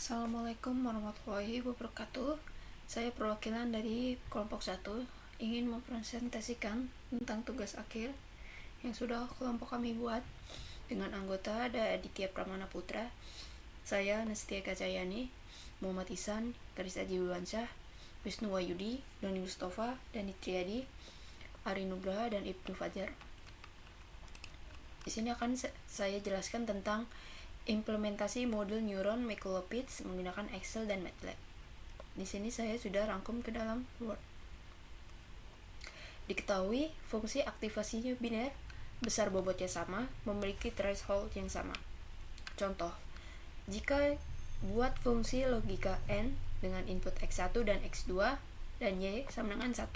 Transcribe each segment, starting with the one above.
Assalamualaikum warahmatullahi wabarakatuh. Saya perwakilan dari kelompok 1 ingin mempresentasikan tentang tugas akhir yang sudah kelompok kami buat dengan anggota ada Aditya Pramana Putra, saya Nestia Kacayani, Muhammad Ihsan, Garis Aji Wiwansyah, Wisnu Wayudi, Doni Mustafa, Dani Triadi, Ari Nugraha, dan Ibnu Fajar. Di sini akan saya jelaskan tentang implementasi modul neuron Mikulopids menggunakan Excel dan MATLAB. Di sini saya sudah rangkum ke dalam Word. Diketahui fungsi aktivasinya biner, besar bobotnya sama, memiliki threshold yang sama. Contoh, jika buat fungsi logika N dengan input X1 dan X2 dan Y sama dengan 1,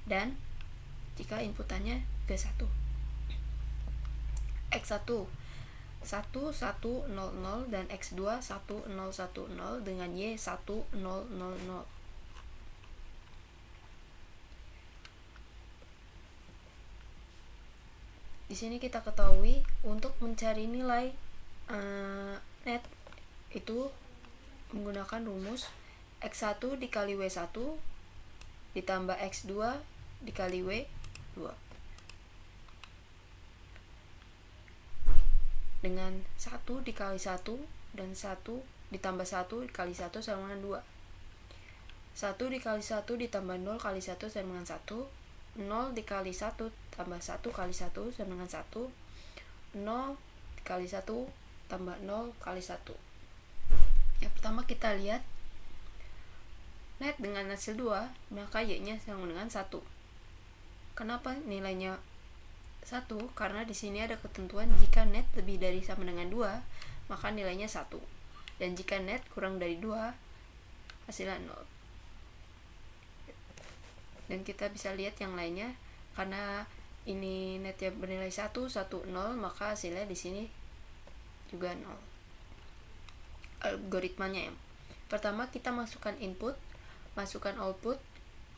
dan jika inputannya G1. X1 1100 dan X2 1010 dengan Y 1000. Di sini kita ketahui untuk mencari nilai net itu menggunakan rumus X1 dikali W1 ditambah X2 dikali W2 dengan 1 dikali 1 dan 1 ditambah 1 dikali 1 sama dengan 2. 1 dikali 1 ditambah 0 kali 1 sama dengan 1. 0 dikali 1 tambah 1 kali 1 sama dengan 1. 0 dikali 1 tambah 0 kali 1. Yang pertama kita lihat net dengan hasil 2, maka Y-nya sama dengan 1. Kenapa nilainya 1? Karena di sini ada ketentuan jika net lebih dari sama dengan 2, maka nilainya 1. Dan jika net kurang dari 2, hasilnya 0. Dan kita bisa lihat yang lainnya, karena ini net yang bernilai 1, 1, 0, maka hasilnya di sini juga 0. Algoritmanya yang pertama, kita masukkan input, masukkan output,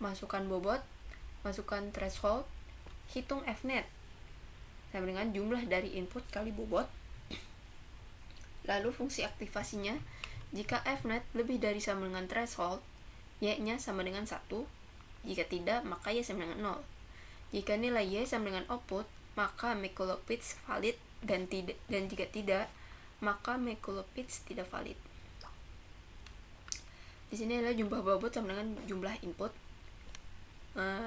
masukkan bobot, masukkan threshold, hitung Fnet sama dengan jumlah dari input kali bobot. Lalu fungsi aktivasinya, jika Fnet lebih dari sama dengan threshold, Y-nya sama dengan 1. Jika tidak, maka Y sama dengan 0. Jika nilai Y sama dengan output, maka Mikulopids valid, dan jika tidak, maka Mikulopids tidak valid. Di sini adalah jumlah bobot sama dengan jumlah input,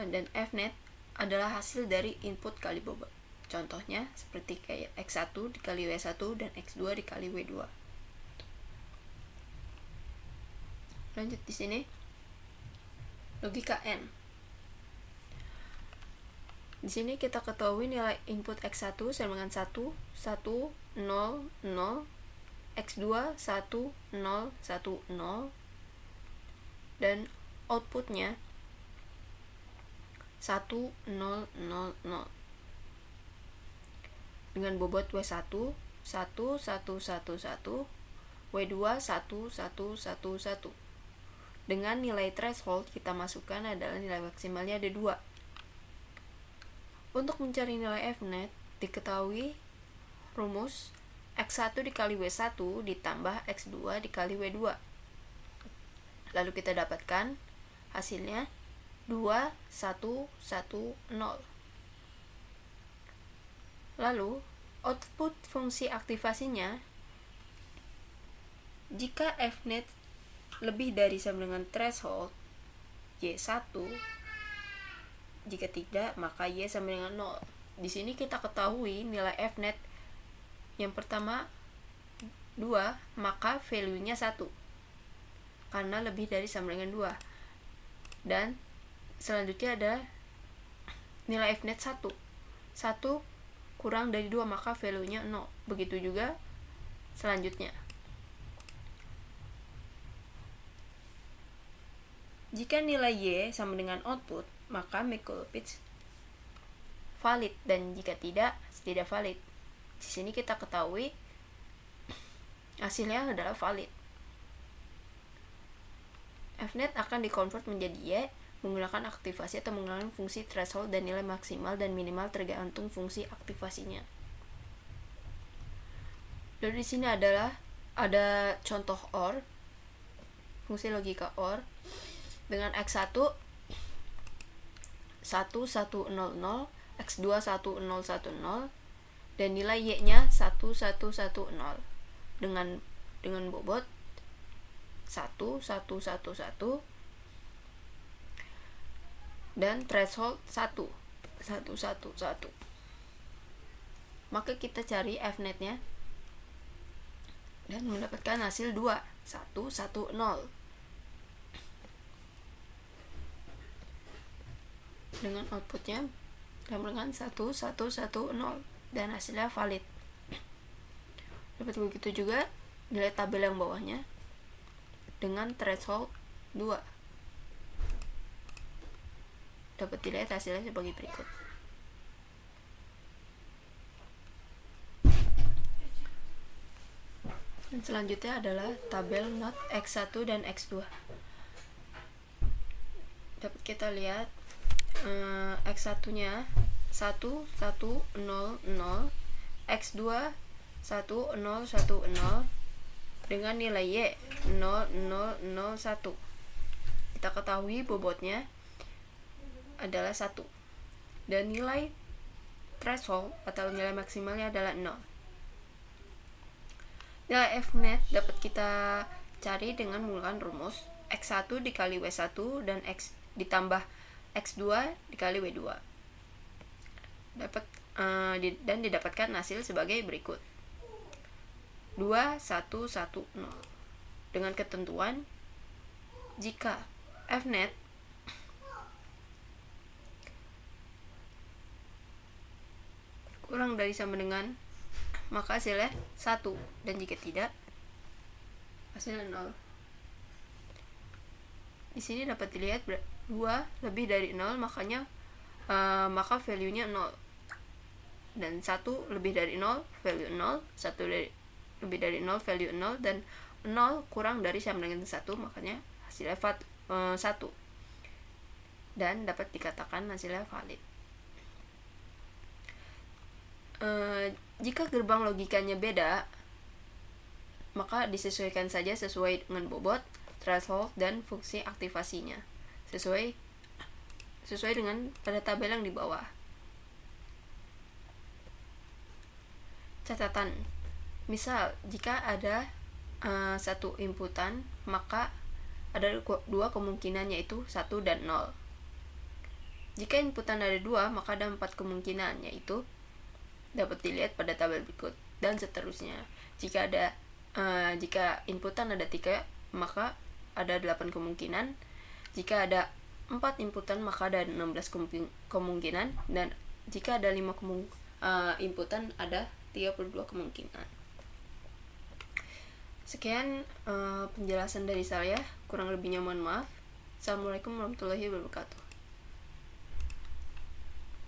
dan Fnet adalah hasil dari input kali bobot. Contohnya seperti kayak X1 dikali W1 dan X2 dikali W2. Lanjut di sini. Logika N. Di sini kita ketahui nilai input X1 sama dengan 1, 1, 0, 0, X2 1, 0, 1, 0, dan outputnya 1, 0, 0, 0. Dengan bobot W1 1, 1, 1, 1, W2 1, 1, 1, 1. Dengan nilai threshold kita masukkan adalah nilai maksimalnya ada 2. Untuk mencari nilai Fnet, diketahui rumus X1 dikali W1 ditambah X2 dikali W2. Lalu kita dapatkan hasilnya 2, 1, 1, 0. Lalu output fungsi aktivasinya, jika Fnet lebih dari sama dengan threshold Y1, jika tidak maka Y sama dengan 0. Di sini kita ketahui nilai Fnet yang pertama 2, maka value-nya 1 karena lebih dari sama dengan 2. Dan selanjutnya ada nilai Fnet 1 kurang dari 2, maka value-nya 0. Begitu juga selanjutnya. Jika nilai Y sama dengan output, maka Mikulopids valid, dan jika tidak valid. Di sini kita ketahui hasilnya adalah valid. Fnet akan dikonvert menjadi Y menggunakan aktivasi atau menggunakan fungsi threshold, dan nilai maksimal dan minimal tergantung fungsi aktivasinya. Dan di sini ada contoh OR fungsi logika OR dengan X1 1100, X2 1010 dan nilai Y-nya 1110 dengan bobot 1111 dan threshold 111. Maka kita cari Fnet-nya dan mendapatkan hasil 2110 dengan outputnya sama dengan 1110 dan hasilnya valid. Dapat begitu juga nilai tabel yang bawahnya dengan threshold 2. Dapat dilihat hasilnya sebagai berikut. Dan selanjutnya adalah tabel not X1 dan X2. Dapat kita lihat X1-nya 1100, X2 1010 dengan nilai Y 0001. Kita ketahui bobotnya adalah 1 dan nilai threshold atau nilai maksimalnya adalah 0. Nilai Fnet dapat kita cari dengan menggunakan rumus X1 dikali W1 dan X ditambah X2 dikali W2. Dan didapatkan hasil sebagai berikut. 2110 dengan ketentuan jika Fnet kurang dari sama dengan, maka hasilnya 1 dan jika tidak hasilnya 0. Di sini dapat dilihat 2 lebih dari 0 maka value-nya 0 dan 1 lebih dari 0 value 0, 1 lebih dari 0 value 0 dan 0 kurang dari sama dengan 1 makanya hasilnya 1 dan dapat dikatakan hasilnya valid. Jika gerbang logikanya beda, maka disesuaikan saja sesuai dengan bobot, threshold, dan fungsi aktivasinya sesuai dengan pada tabel yang di bawah. Catatan: misal jika ada satu inputan, maka ada 2 kemungkinan, yaitu 1 dan 0. Jika inputan ada 2, maka ada 4 kemungkinan, yaitu dapat dilihat pada tabel berikut, dan seterusnya. Jika inputan ada 3, maka ada 8 kemungkinan. Jika ada 4 inputan, maka ada 16 kemungkinan, dan jika ada 5 inputan, ada 32 kemungkinan. Sekian penjelasan dari saya, kurang lebihnya mohon maaf. Assalamualaikum warahmatullahi wabarakatuh.